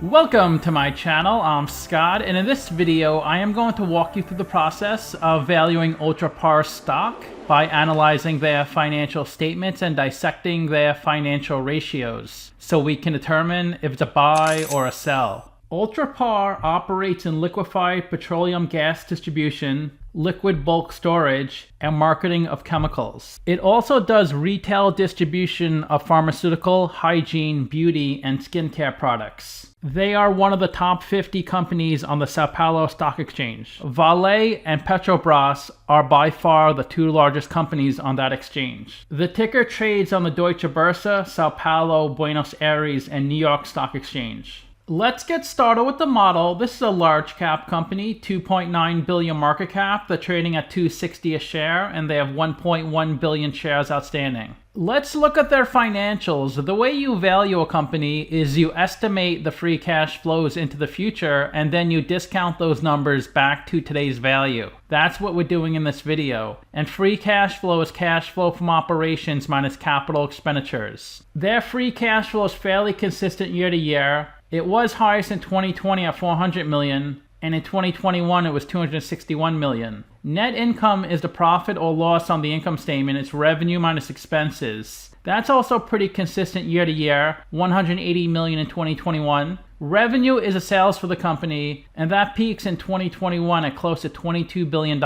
Welcome to my channel. I'm Scott, and in this video I am going to walk you through the process of valuing Ultrapar stock by analyzing their financial statements and dissecting their financial ratios so we can determine if it's a buy or a sell. Ultrapar operates in liquefied petroleum gas distribution, liquid bulk storage, and marketing of chemicals. It also does retail distribution of pharmaceutical, hygiene, beauty, and skincare products. They are one of the top 50 companies on the Sao Paulo Stock Exchange. Vale and Petrobras are by far the two largest companies on that exchange. The ticker trades on the Deutsche Börse, Sao Paulo, Buenos Aires, and New York Stock Exchange. Let's get started with the model. This is a large cap company, 2.9 billion market cap. They're trading at $2.60 a share, and they have 1.1 billion shares outstanding. Let's look at their financials. The way you value a company is you estimate the free cash flows into the future, and then you discount those numbers back to today's value. That's what we're doing in this video. And free cash flow is cash flow from operations minus capital expenditures. Their free cash flow is fairly consistent year to year. It was highest in 2020 at 400 million, and in 2021 it was 261 million. Net income is the profit or loss on the income statement. It's revenue minus expenses. That's also pretty consistent year to year, 180 million in 2021. Revenue is a sales for the company, and that peaks in 2021 at close to $22 billion.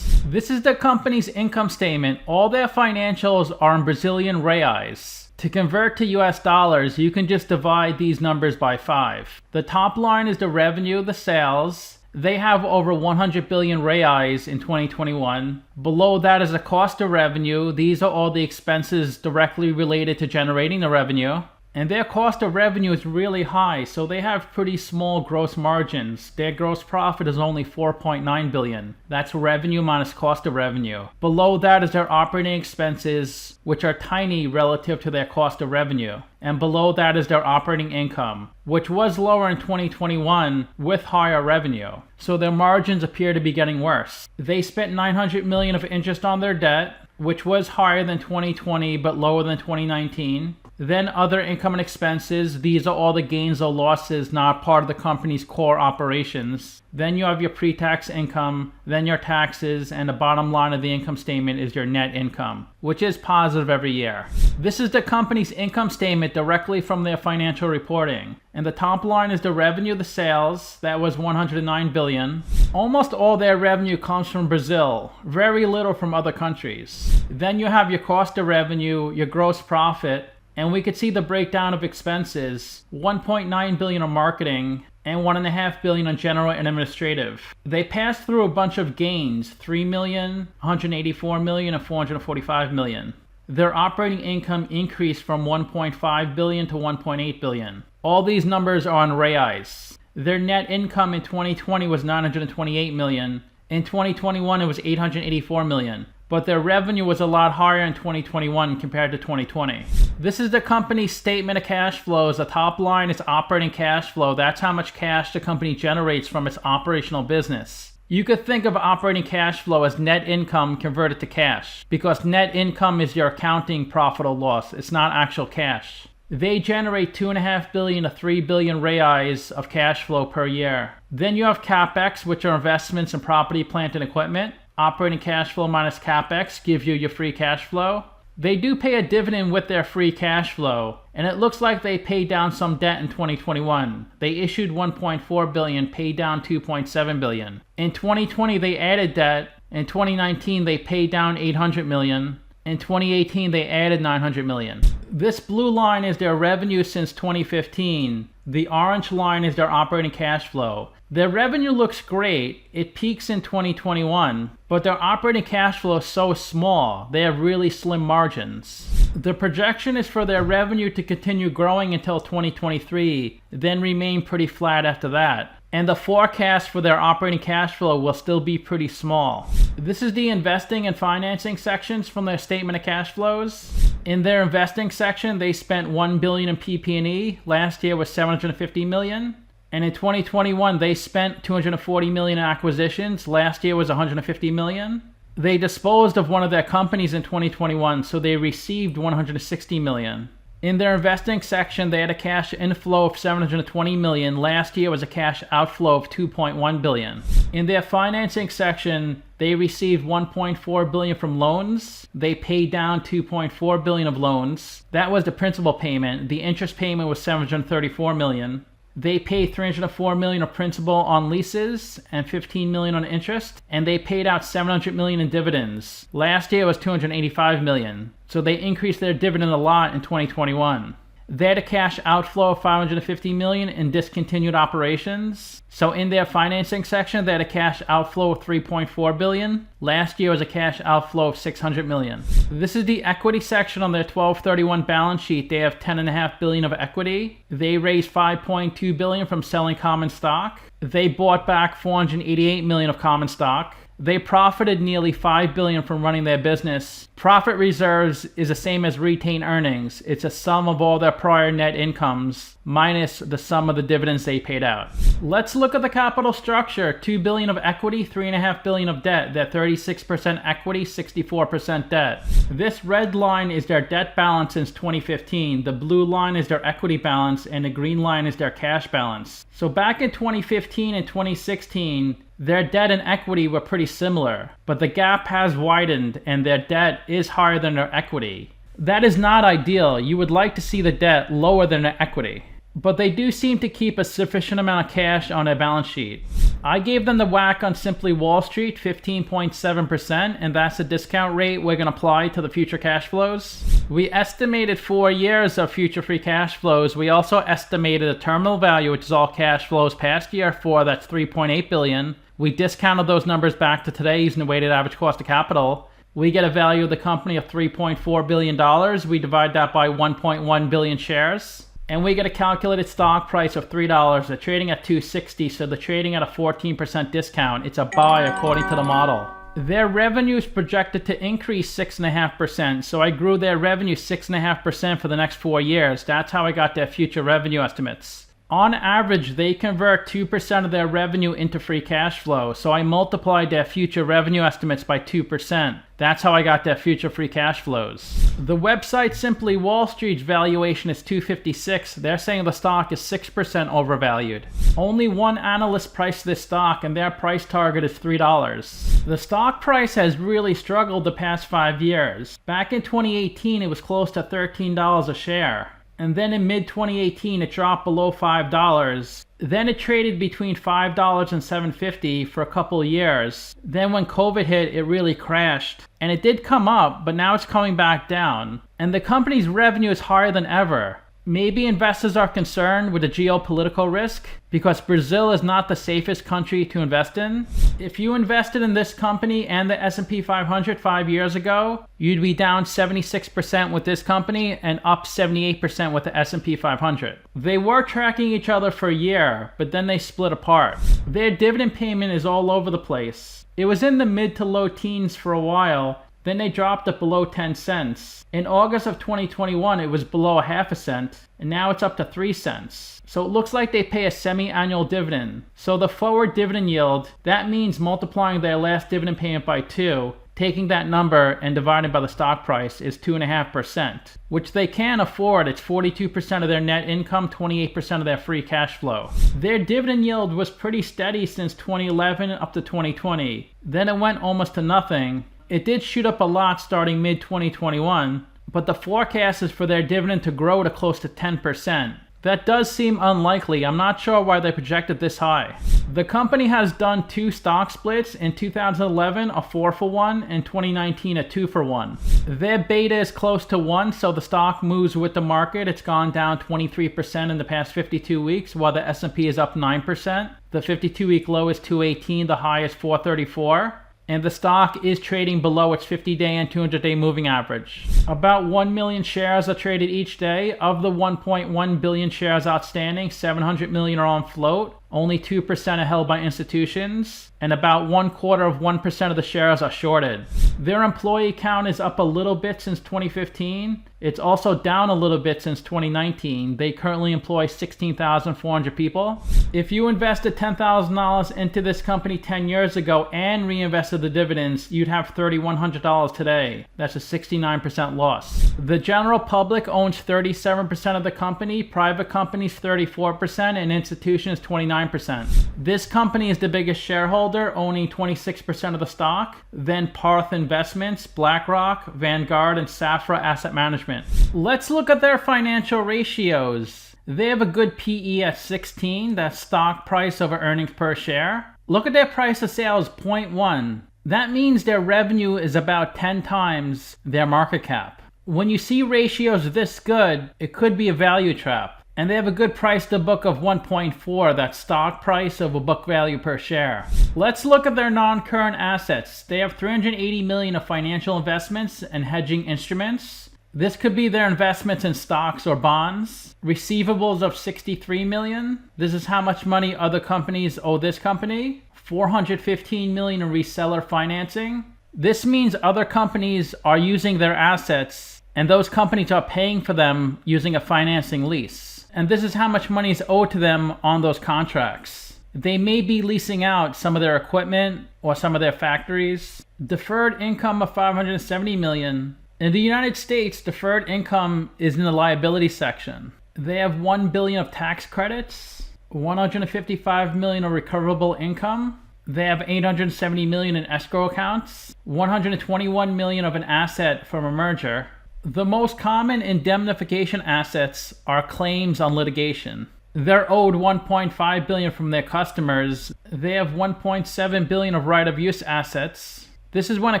This is the company's income statement. All their financials are in Brazilian reais. To convert to US dollars, you can just divide these numbers by 5. The top line is the revenue, the sales. They have over 100 billion reais in 2021. Below that is the cost of revenue. These are all the expenses directly related to generating the revenue. And their cost of revenue is really high, so they have pretty small gross margins. Their gross profit is only 4.9 billion. That's revenue minus cost of revenue. Below that is their operating expenses, which are tiny relative to their cost of revenue. And below that is their operating income, which was lower in 2021 with higher revenue. So their margins appear to be getting worse. They spent 900 million of interest on their debt, which was higher than 2020 but lower than 2019. Then other income and expenses. These are all the gains or losses not part of the company's core operations. Then you have your pre-tax income, then your taxes, and the bottom line of the income statement is your net income, which is positive every year. This is the company's income statement directly from their financial reporting. And the top line is the revenue, the sales. That was 109 billion. Almost all their revenue comes from Brazil, very little from other countries. Then you have your cost of revenue, your gross profit, and we could see the breakdown of expenses, 1.9 billion on marketing and 1.5 billion on general and administrative. They passed through a bunch of gains, 3 million, 184 million, and 445 million. Their operating income increased from 1.5 billion to 1.8 billion. All these numbers are on reais. Their net income in 2020 was 928 million. In 2021 it was 884 million. But their revenue was a lot higher in 2021 compared to 2020. This is the company's statement of cash flows. The top line is operating cash flow. That's how much cash the company generates from its operational business. You could think of operating cash flow as net income converted to cash, because net income is your accounting profit or loss. It's not actual cash. They generate 2.5 billion to 3 billion reais of cash flow per year. Then you have CapEx, which are investments in property, plant, and equipment. Operating cash flow minus CapEx gives you your free cash flow. They do pay a dividend with their free cash flow, and it looks like they paid down some debt in 2021. They issued 1.4 billion, paid down 2.7 billion. In 2020 they added debt. In 2019 they paid down 800 million. In 2018 they added 900 million. This blue line is their revenue since 2015. The orange line is their operating cash flow. Their revenue looks great. It peaks in 2021, but their operating cash flow is so small. They have really slim margins. The projection is for their revenue to continue growing until 2023, then remain pretty flat after that. And the forecast for their operating cash flow will still be pretty small. This is the investing and financing sections from their statement of cash flows. In their investing section, they spent 1 billion in PP&E. Last year was 750 million. And in 2021, they spent 240 million in acquisitions. Last year was 150 million. They disposed of one of their companies in 2021, so they received 160 million. In their investing section, they had a cash inflow of $720 million. Last year was a cash outflow of $2.1 billion. In their financing section, they received $1.4 billion from loans. They paid down $2.4 billion of loans. That was the principal payment. The interest payment was $734 million. They paid $304 million of principal on leases and $15 million on interest, and they paid out $700 million in dividends. Last year was $285 million, so they increased their dividend a lot in 2021. They had a cash outflow of $550 million in discontinued operations. So in their financing section, they had a cash outflow of $3.4 billion. Last year was a cash outflow of $600 million. This is the equity section on their 12/31 balance sheet. They have $10.5 billion of equity. They raised $5.2 billion from selling common stock. They bought back $488 million of common stock. They profited nearly $5 billion from running their business. Profit reserves is the same as retained earnings. It's a sum of all their prior net incomes minus the sum of the dividends they paid out. Let's look at the capital structure. $2 billion of equity, $3.5 billion of debt. They're 36% equity, 64% debt. This red line is their debt balance since 2015. The blue line is their equity balance, and the green line is their cash balance. So back in 2015 and 2016, their debt and equity were pretty similar, but the gap has widened and their debt is higher than their equity. That is not ideal. You would like to see the debt lower than their equity, but they do seem to keep a sufficient amount of cash on their balance sheet. I gave them the whack on Simply Wall Street, 15.7%, and that's the discount rate we're going to apply to the future cash flows. We estimated 4 years of future free cash flows. We also estimated a terminal value, which is all cash flows past year 4, that's $3.8 billion. We discounted those numbers back to today using the weighted average cost of capital. We get a value of the company of $3.4 billion. We divide that by 1.1 billion shares. And we get a calculated stock price of $3. They're trading at $2.60, so they're trading at a 14% discount. It's a buy according to the model. Their revenue is projected to increase 6.5%, so I grew their revenue 6.5% for the next 4 years. That's how I got their future revenue estimates. On average, they convert 2% of their revenue into free cash flow, so I multiplied their future revenue estimates by 2%. That's how I got their future free cash flows. The website Simply Wall Street's valuation is $256. They're saying the stock is 6% overvalued. Only one analyst priced this stock, and their price target is $3. The stock price has really struggled the past 5 years. Back in 2018, it was close to $13 a share. And then in mid-2018, it dropped below $5. Then it traded between $5 and $7.50 for a couple of years. Then when COVID hit, it really crashed. And it did come up, but now it's coming back down. And the company's revenue is higher than ever. Maybe investors are concerned with the geopolitical risk because Brazil is not the safest country to invest in. If you invested in this company and the S&P 500 5 years ago, you'd be down 76% with this company and up 78% with the S&P 500. They were tracking each other for a year, but then they split apart. Their dividend payment is all over the place. It was in the mid to low teens for a while. Then they dropped it below 10 cents. In August of 2021, it was below a half a cent, and now it's up to 3 cents. So it looks like they pay a semi-annual dividend. So the forward dividend yield, that means multiplying their last dividend payment by 2, taking that number and dividing by the stock price is 2.5%, which they can afford. It's 42% of their net income, 28% of their free cash flow. Their dividend yield was pretty steady since 2011 up to 2020. Then it went almost to nothing. It did shoot up a lot starting mid-2021, but the forecast is for their dividend to grow to close to 10%. That does seem unlikely. I'm not sure why they projected this high. The company has done 2 stock splits, in 2011 a 4-for-1 and 2019 a 2-for-1. Their beta is close to 1, so the stock moves with the market. It's gone down 23% in the past 52 weeks, while the S&P is up 9%. The 52-week low is 218, the high is 434. And the stock is trading below its 50-day and 200-day moving average. About 1 million shares are traded each day. Of the 1.1 billion shares outstanding, 700 million are on float. Only 2% are held by institutions, and about 1/4% of the shares are shorted. Their employee count is up a little bit since 2015. It's also down a little bit since 2019. They currently employ 16,400 people. If you invested $10,000 into this company 10 years ago and reinvested the dividends, you'd have $3,100 today. That's a 69% loss. The general public owns 37% of the company, private companies 34%, and institutions 29%. This company is the biggest shareholder, owning 26% of the stock, then Parth Investments, BlackRock, Vanguard, and Safra Asset Management. Let's look at their financial ratios. They have a good PE at 16, that's stock price over earnings per share. Look at their price to sales, 0.1. That means their revenue is about 10 times their market cap. When you see ratios this good, it could be a value trap. And they have a good price to book of 1.4, that's stock price over book value per share. Let's look at their non-current assets. They have $380 million of financial investments and hedging instruments. This could be their investments in stocks or bonds. Receivables of $63 million. This is how much money other companies owe this company. $415 million in reseller financing. This means other companies are using their assets, and those companies are paying for them using a financing lease. And this is how much money is owed to them on those contracts. They may be leasing out some of their equipment or some of their factories. Deferred income of $570 million. In the United States, deferred income is in the liability section. They have $1 billion of tax credits, $155 million of recoverable income. They have $870 million in escrow accounts, $121 million of an asset from a merger. The most common indemnification assets are claims on litigation. They're owed $1.5 billion from their customers. They have $1.7 billion of right-of-use assets. This is when a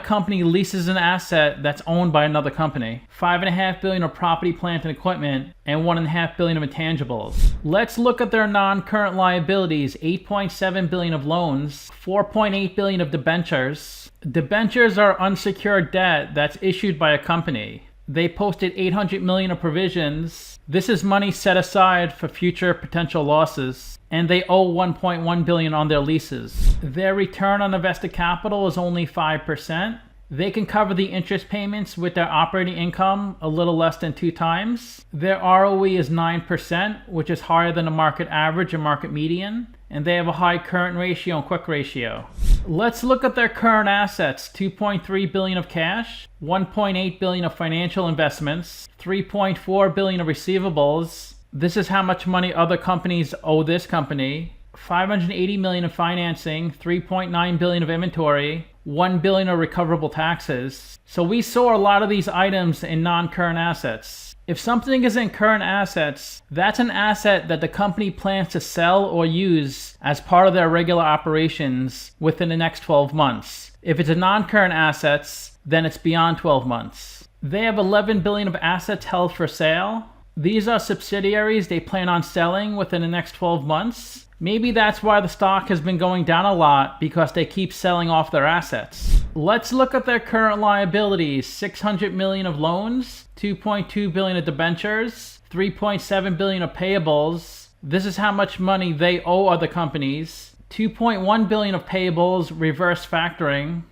company leases an asset that's owned by another company. $5.5 billion of property, plant, and equipment, and $1.5 billion of intangibles. Let's look at their non-current liabilities. $8.7 billion of loans, $4.8 billion of debentures. Debentures are unsecured debt that's issued by a company. They posted $800 million of provisions. This is money set aside for future potential losses, and they owe $1.1 billion on their leases. Their return on invested capital is only 5%. They can cover the interest payments with their operating income a little less than 2 times. Their ROE is 9%, which is higher than the market average and market median. And they have a high current ratio and quick ratio. Let's look at their current assets. $2.3 billion of cash, $1.8 billion of financial investments, $3.4 billion of receivables. This is how much money other companies owe this company. $580 million of financing, $3.9 billion of inventory, $1 billion of recoverable taxes. So we saw a lot of these items in non-current assets. If something is in current assets, that's an asset that the company plans to sell or use as part of their regular operations within the next 12 months. If it's a non-current assets, then it's beyond 12 months. They have $11 billion of assets held for sale. These are subsidiaries they plan on selling within the next 12 months. Maybe that's why the stock has been going down a lot, because they keep selling off their assets. Let's look at their current liabilities. $600 million of loans, $2.2 billion of debentures, $3.7 billion of payables. This is how much money they owe other companies. $2.1 billion of payables, reverse factoring.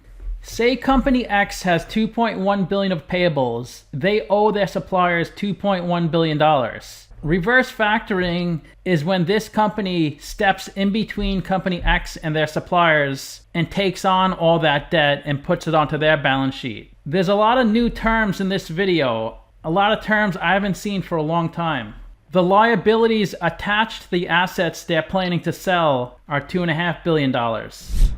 Say company X has $2.1 billion of payables. They owe their suppliers $2.1 billion. Reverse factoring is when this company steps in between company X and their suppliers and takes on all that debt and puts it onto their balance sheet. There's a lot of new terms in this video, a lot of terms I haven't seen for a long time. The liabilities attached to the assets they're planning to sell are $2.5 billion.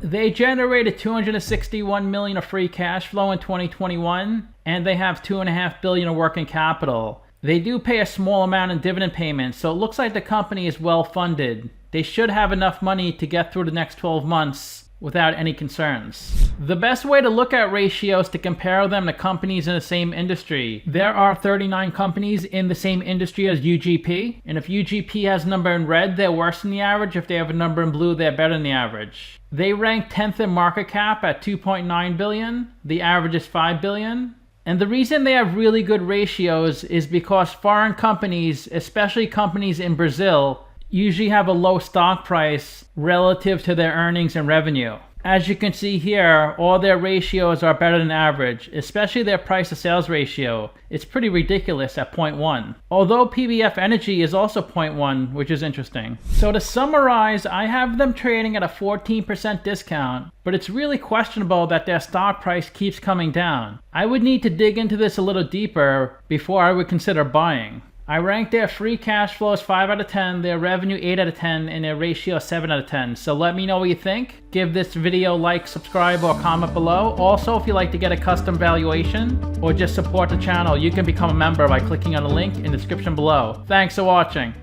They generated $261 million of free cash flow in 2021, and they have $2.5 billion of working capital. They do pay a small amount in dividend payments, so it looks like the company is well funded. They should have enough money to get through the next 12 months without any concerns. The best way to look at ratios to compare them to companies in the same industry. There are 39 companies in the same industry as UGP, and if UGP has a number in red, they're worse than the average. If they have a number in blue, they're better than the average. They rank 10th in market cap at $2.9 billion. The average is $5 billion. And the reason they have really good ratios is because foreign companies, especially companies in Brazil, usually have a low stock price relative to their earnings and revenue. As you can see here, all their ratios are better than average, especially their price to sales ratio. It's pretty ridiculous at 0.1. Although PBF Energy is also 0.1, which is interesting. So to summarize, I have them trading at a 14% discount, but it's really questionable that their stock price keeps coming down. I would need to dig into this a little deeper before I would consider buying. I rank their free cash flow as 5 out of 10, their revenue 8 out of 10, and their ratio 7 out of 10. So let me know what you think. Give this video a like, subscribe, or comment below. Also, if you'd like to get a custom valuation or just support the channel, you can become a member by clicking on the link in the description below. Thanks for watching.